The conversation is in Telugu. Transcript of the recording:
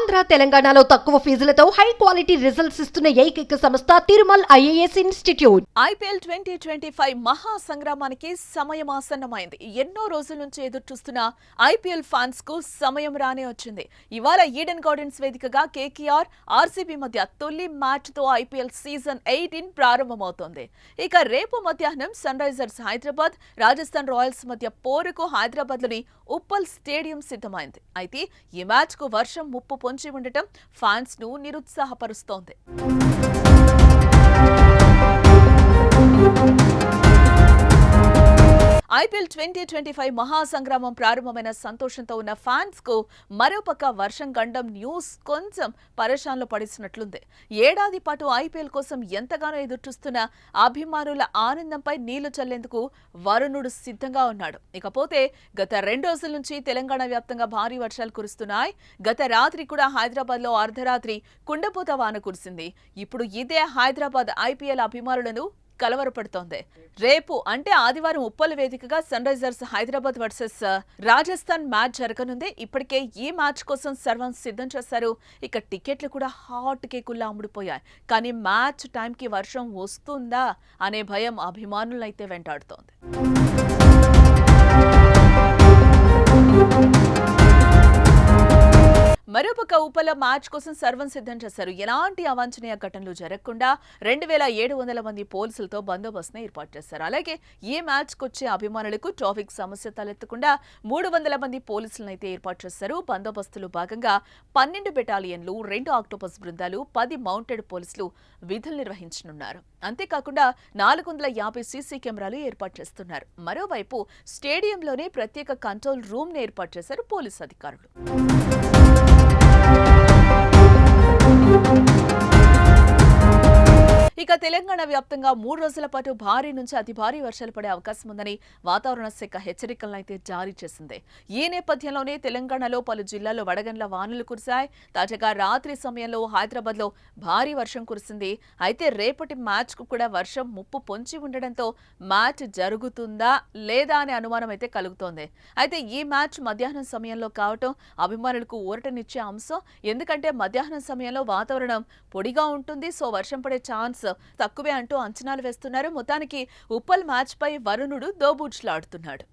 ఆంధ్ర తెలంగాణలో తక్కువ ఫీజులతో హై క్వాలిటీ రిజల్ట్స్ ఇస్తున్న ఏకైక సంస్థ తిరుమల్ ఐఏఎస్ ఇన్స్టిట్యూట్. ఐపీఎల్ 2025 మహా సంగ్రామానికి సమయం ఆసన్నమైంది. ఎన్నో రోజుల నుంచి ఎదురుచూస్తున్న ఐపీఎల్ ఫ్యాన్స్ కు సమయం రానే వచ్చింది. ఇవాళ ఈడెన్ గార్డెన్స్ వేదికగా కేకేఆర్, ఆర్సీబీ మధ్య తొలి మ్యాచ్ తో ఐపీఎల్ సీజన్ 18 ప్రారంభమవుతోంది. ఇక రేపు మధ్యాహ్నం Sunrisers Hyderabad, Rajasthan Royals మధ్య పోరుకు హైదరాబాద్ లోని ఉప్పల్ స్టేడియం సిద్ధమైంది. అయితే ఈ మ్యాచ్ కు వర్షం ముప్పు పొంచి ఉండటం ఫ్యాన్స్ ను నిరుత్సాహపరుస్తోంది. ఐపీఎల్ 2025 మహా సంగ్రామం ప్రారంభమైన సంతోషంతో ఉన్న ఫ్యాన్స్ కు మరోపక్క వర్షం గండం న్యూస్ కొంచెం పరేషాన్లో పడిసినట్లుంది. ఏడాది పాటు ఐపీఎల్ కోసం ఎంతగానో ఎదురుచూస్తున్న అభిమానుల ఆనందంపై నీళ్లు చల్లేందుకు వరుణుడు సిద్ధంగా ఉన్నాడు. ఇకపోతే గత 2 రోజుల నుంచి తెలంగాణ వ్యాప్తంగా భారీ వర్షాలు కురుస్తున్నాయి. గత రాత్రి కూడా హైదరాబాద్ లో అర్ధరాత్రి కుండపోత వాన కురిసింది. ఇప్పుడు ఇదే హైదరాబాద్ ఐపీఎల్ అభిమానులను కలవరపడుతోంది. రేపు అంటే ఆదివారం ఉప్పల్ వేదికగా Sunrisers Hyderabad versus Rajasthan match జరగనుంది. ఇప్పటికే ఈ మ్యాచ్ కోసం సర్వం సిద్ధం చేశారు. ఇక టికెట్లు కూడా హాట్ కేకుల్లా అమ్ముడుపోయాయి. కానీ మ్యాచ్ టైంకి వర్షం వస్తుందా అనే భయం అభిమానులైతే వెంటాడుతోంది. మరోపక్క ఉప్పల మ్యాచ్ కోసం సర్వం సిద్ధం చేశారు. ఎలాంటి అవాంఛనీయ ఘటనలు జరగకుండా 2700 మంది పోలీసులతో బందోబస్తును ఏర్పాటు చేశారు. అలాగే ఈ మ్యాచ్ కొచ్చే అభిమానులకు ట్రాఫిక్ సమస్య తలెత్తకుండా 300 మంది పోలీసులను అయితే ఏర్పాటు చేశారు. బందోబస్తులో భాగంగా 12 బెటాలియన్లు, 2 ఆక్టోపస్ బృందాలు, 10 మౌంటెడ్ పోలీసులు విధులు నిర్వహించనున్నారు. అంతేకాకుండా 450 సీసీ కెమెరాలు ఏర్పాటు చేస్తున్నారు. మరోవైపు స్టేడియంలోనే ప్రత్యేక కంట్రోల్ రూమ్ ను ఏర్పాటు చేశారు పోలీసు అధికారులు. ఇక తెలంగాణ వ్యాప్తంగా 3 రోజుల పాటు భారీ నుంచి అతి భారీ వర్షాలు పడే అవకాశం ఉందని వాతావరణ శాఖ హెచ్చరికలను అయితే జారీ చేసింది. ఈ నేపథ్యంలోనే తెలంగాణలో పలు జిల్లాల్లో వడగండ్ల వానలు కురిశాయి. తాజాగా రాత్రి సమయంలో హైదరాబాద్ లో భారీ వర్షం కురిసింది. అయితే రేపటి మ్యాచ్ కు కూడా వర్షం ముప్పు పొంచి ఉండడంతో మ్యాచ్ జరుగుతుందా లేదా అనే అనుమానం అయితే కలుగుతోంది. అయితే ఈ మ్యాచ్ మధ్యాహ్నం సమయంలో కావటం అభిమానులకు ఊరటనిచ్చే అంశం. ఎందుకంటే మధ్యాహ్నం సమయంలో వాతావరణం పొడిగా ఉంటుంది. సో వర్షం పడే ఛాన్స్ తక్కువే అంటూ అంచనాలు వేస్తున్నారు. మొత్తానికి ఉప్పల్ మ్యాచ్ పై వరుణుడు దోబూచులాడుతున్నాడు.